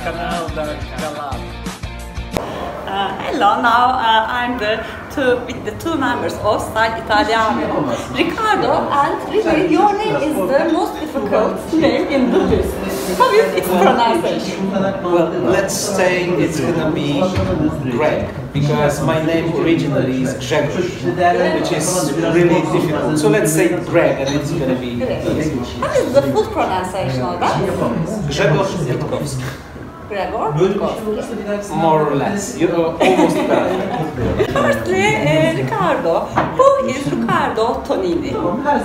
kanalda. Hello, now I'm with the two members of Styleitaliano, Ricardo and Ricky. Your name is the most difficult name in the list. How is its pronunciation? Well, let's say it's gonna be Greg, because my name originally is Ggrzegorz, which is really difficult. So let's say Greg, and it's gonna be easy. What is the full pronunciation of that? Ggrzegorz Witkowski. Ggrzegorz Witkowski. More or less, you're almost perfect. Firstly, Ricardo. Who is Ricardo Tonini?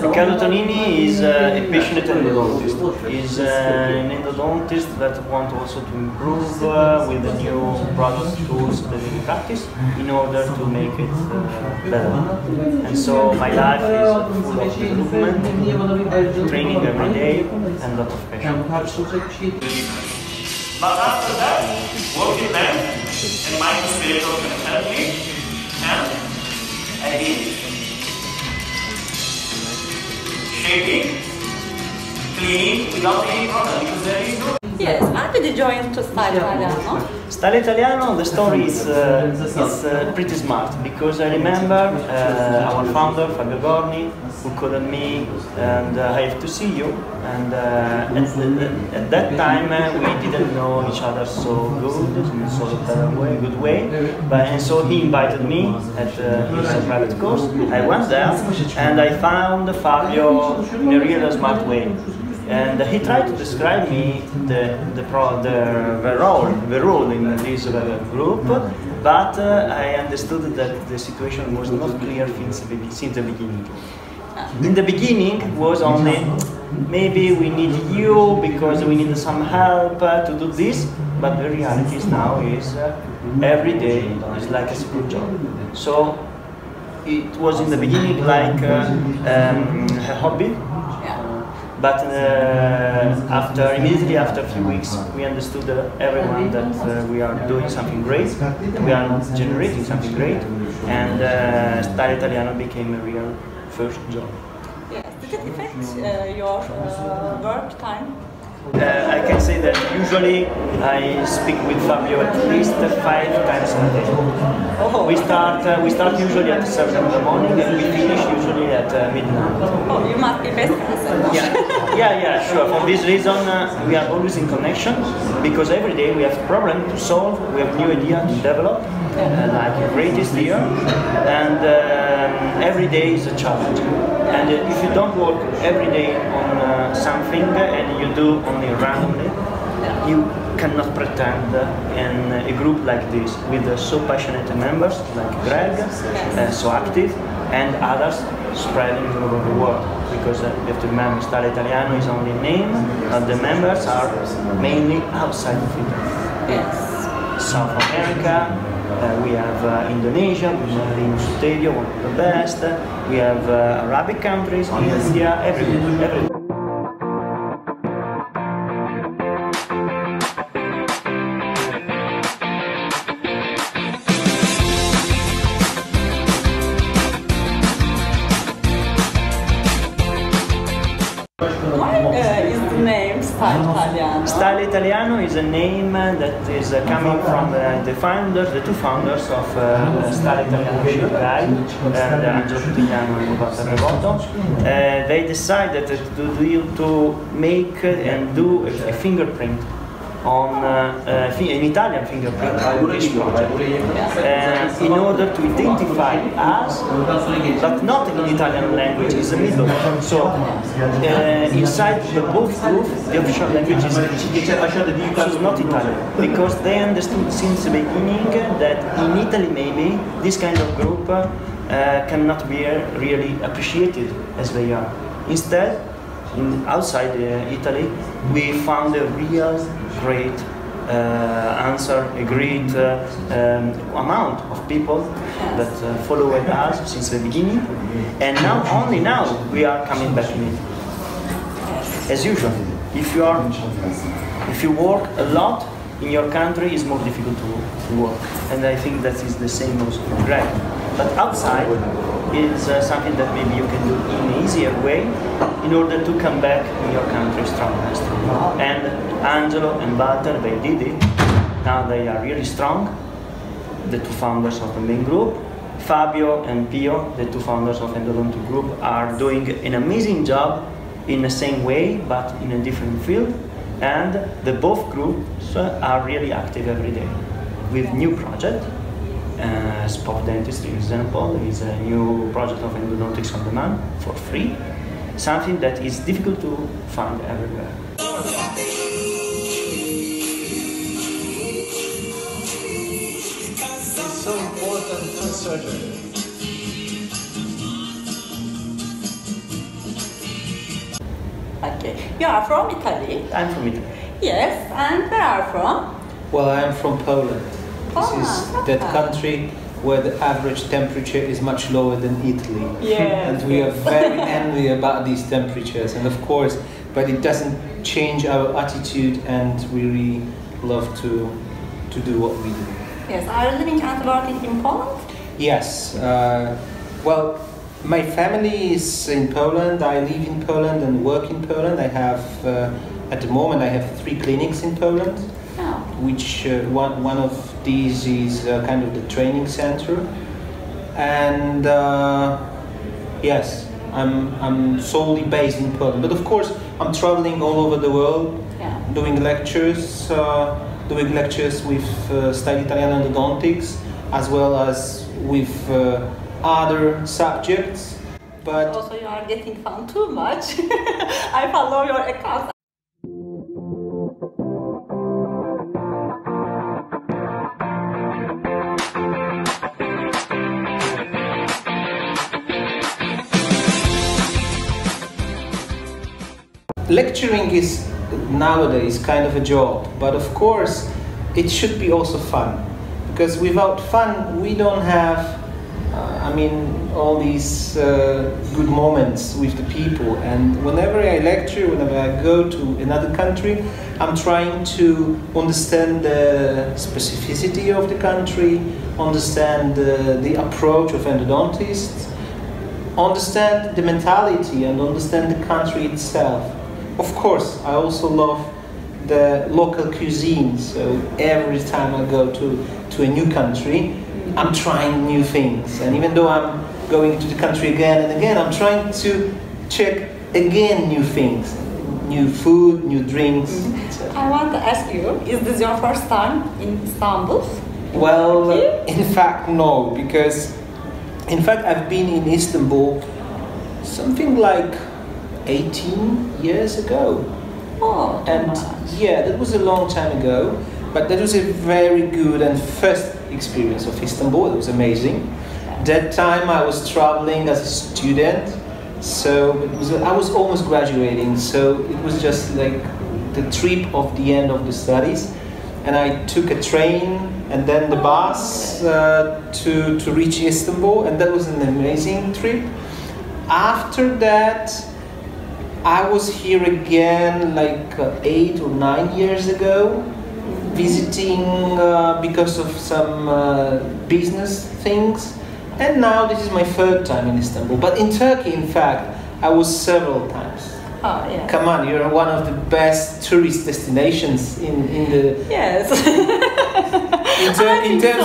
Ricardo Tonini is a passionate endodontist. He's an endodontist that wants also to improve with the new products, tools that we practice in order to make it better. And so my life is full of improvement, training every day, and a lot of passion. But after that, working them, and my inspirator can help me, and I did it. Shaping, cleaning without any problem, because there is no. Yes, how did you join to Styleitaliano? Styleitaliano, the story is pretty smart, because I remember our founder, Fabio Gorni, who called me and I have to see you. And at that time we didn't know each other so good, in sort of a good way. And so he invited me at his private course. I went there and I found Fabio in a really smart way. And he tried to describe me the role in this group, but I understood that the situation was not clear since the beginning. In the beginning was only maybe we need you because we need some help to do this, but the reality is now is every day is like a school job. So it was in the beginning like a hobby. But immediately after a few weeks, we understood everyone that we are doing something great, we are generating something great, and Styleitaliano became a real first job. Yes. Did it affect your work time? I can say that usually I speak with Fabio at least 5 times a day. Oh. We start usually at 7 in the morning and we finish usually at midnight. Oh, you must be best friends. Yeah, sure. For this reason, we are always in connection because every day we have a problem to solve, we have new idea to develop, like Greatist here, and every day is a challenge. And if you don't work every day on something and you do only randomly, you cannot pretend in a group like this with so passionate members like Greg, so active, and others spreading all over the world. Because you have to remember, Styleitaliano is only a name, but the members are mainly outside of Italy. Yes. South America. We have Indonesia, in Studio, one of the best. We have Arabic countries, India, everywhere. Why is the name Styleitaliano? Styleitaliano is a name that is coming from the two founders of Styleitaliano and Angelo Pugliano and Roberto. They decided to make and do a fingerprint on an Italian fingerprint on this project in order to identify us, but not in Italian language, it's a middle. So inside the both group, the official language is not Italian, because they understood since the beginning that in Italy maybe this kind of group cannot be really appreciated as they are. Instead, outside Italy, we found a real great answer, a great amount of people that followed us since the beginning, and only now we are coming back in it. As usual, if you work a lot in your country, it's more difficult to work, and I think that is the same also for Greg. But outside, is something that maybe you can do in an easier way in order to come back in your country stronger and stronger. And Angelo and Walter, they did it. Now they are really strong, the two founders of the main group. Fabio and Pio, the two founders of Endodontic Group, are doing an amazing job in the same way, but in a different field. And the both groups are really active every day with new projects. Spot Dentistry, for example, is a new project of endodontics on demand for free, something that is difficult to find everywhere. It's so important for surgery. Okay, you are from Italy? I'm from Italy. Yes, and where are you from? Well, I am from Poland. This is okay. that country where the average temperature is much lower than Italy. Yes. And we are very envy about these temperatures. And of course, but it doesn't change our attitude, and we really love to do what we do. Yes, are you living and working in Poland? Yes. Well, my family is in Poland. I live in Poland and work in Poland. I have, at the moment, I have 3 clinics in Poland. Oh. Which one of these is kind of the training center, and yes, I'm solely based in Poland. But of course, I'm traveling all over the world, doing lectures with Styleitaliano'dan İstanbul'a, as well as with other subjects. But Also, you are getting fun too much. I follow your account. lecturing is nowadays kind of a job, but of course it should be also fun, because without fun we don't have all these good moments with the people. And whenever I lecture, whenever I go to another country, I'm trying to understand the specificity of the country, understand the approach of endodontists, understand the mentality and understand the country itself. Of course, I also love the local cuisine, so every time I go to a new country, I'm trying new things. And even though I'm going to the country again and again, I'm trying to check again new things, new food, new drinks. I want to ask you, is this your first time in Istanbul? Well, in fact, no, because in fact I've been in Istanbul something like 18 years ago. Oh, and yeah, that was a long time ago, but that was a very good and first experience of Istanbul. It was amazing. That time I was traveling as a student, so I was almost graduating, so it was just like the trip of the end of the studies, and I took a train and then the bus to reach Istanbul, and that was an amazing trip. After that, I was here again like 8 or 9 years ago, visiting because of some business things, and now this is my third time in Istanbul. But in Turkey, in fact, I was several times. Oh, yeah. Come on, you're one of the best tourist destinations in the... Yes. in terms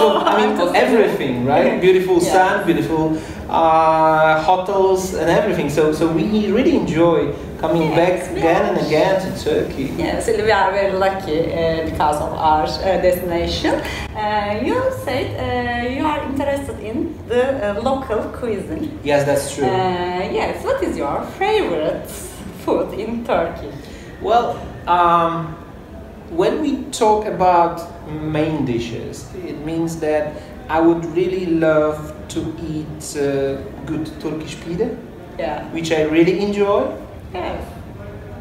of everything, right? Beautiful sun, beautiful hotels and everything. So we really enjoy coming back again and again to Turkey. Yes, we are very lucky because of our destination. You said you are interested in the local cuisine. Yes, that's true. Yes, what is your favorite food in Turkey? Well, when we talk about main dishes, it means that I would really love to eat good Turkish pide, which I really enjoy. Yes.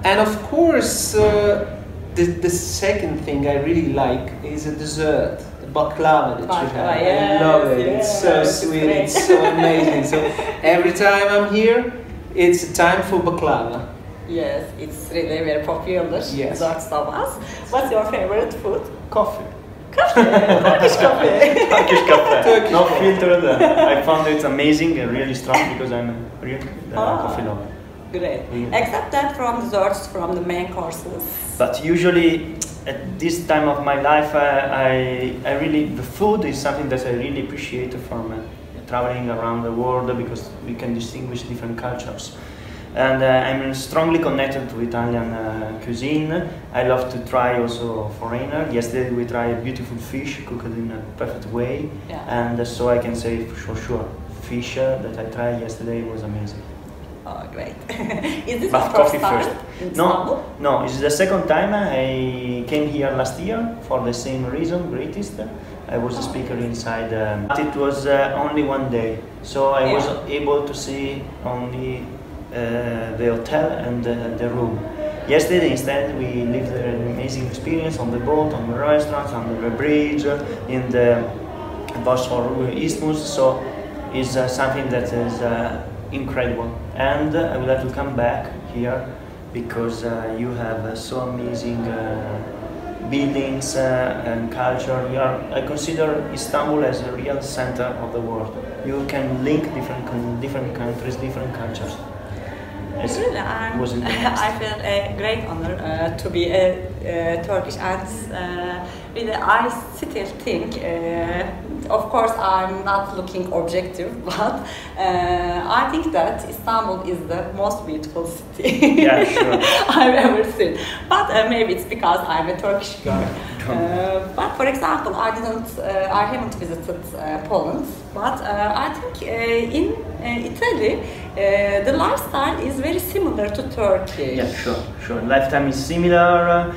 And of course, the second thing I really like is a dessert, the baklava that you have. I love it. It's so sweet. It's so amazing. So every time I'm here, it's a time for baklava. Yes, it's really very popular. Yes. What's your favorite food? Coffee. Turkish coffee. Turkish coffee, Turkish not coffee. filtered. I found it amazing and really strong because I'm a real coffee lover. Great. Yeah. Except that from desserts, from the main courses. But usually at this time of my life, I really, the food is something that I really appreciate from traveling around the world because we can distinguish different cultures. And I'm strongly connected to Italian cuisine. I love to try also foreigner. Yesterday we tried a beautiful fish cooked in a perfect way. Yeah. And so I can say for sure, fish that I tried yesterday was amazing. Oh, great. Is this But your coffee first time first. in Istanbul? No, it's the second time I came here last year for the same reason, Greatist. I was a speaker inside, but it was only one day, so I was able to see only the hotel and the room. Yesterday instead we lived an amazing experience on the boat, on the restaurant, on the bridge, in the Bosphorus Isthmus, so it's something that is incredible, and I would like to come back here because you have so amazing buildings and culture. I consider Istanbul as a real center of the world. You can link different countries, different cultures. Really, I feel a great honor to be a Turkish, and really I still think, of course I'm not looking objective, but I think that Istanbul is the most beautiful city I've ever seen. But maybe it's because I'm a Turkish girl. But for example, I haven't visited Poland, but I think in Italy the lifestyle is very similar to Turkey. Yeah, sure. Lifetime is similar.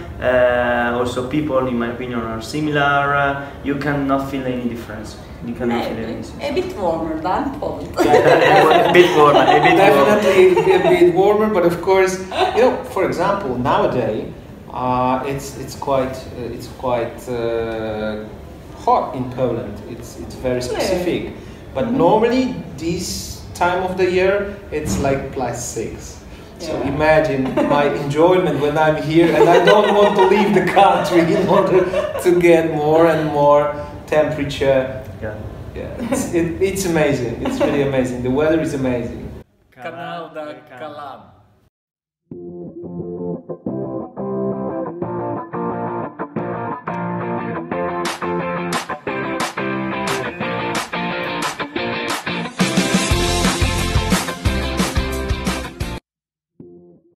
Also, people, in my opinion, are similar. You cannot feel any difference. You cannot feel any difference. A bit warmer than Poland. A bit warmer. Definitely a bit warmer, but of course, you know, for example, nowadays it's quite hot in Poland. It's very specific, but normally this time of the year it's like +6. So imagine my enjoyment when I'm here and I don't want to leave the country in order to get more and more temperature. It's amazing. It's really amazing. The weather is amazing. Kanalda kalan.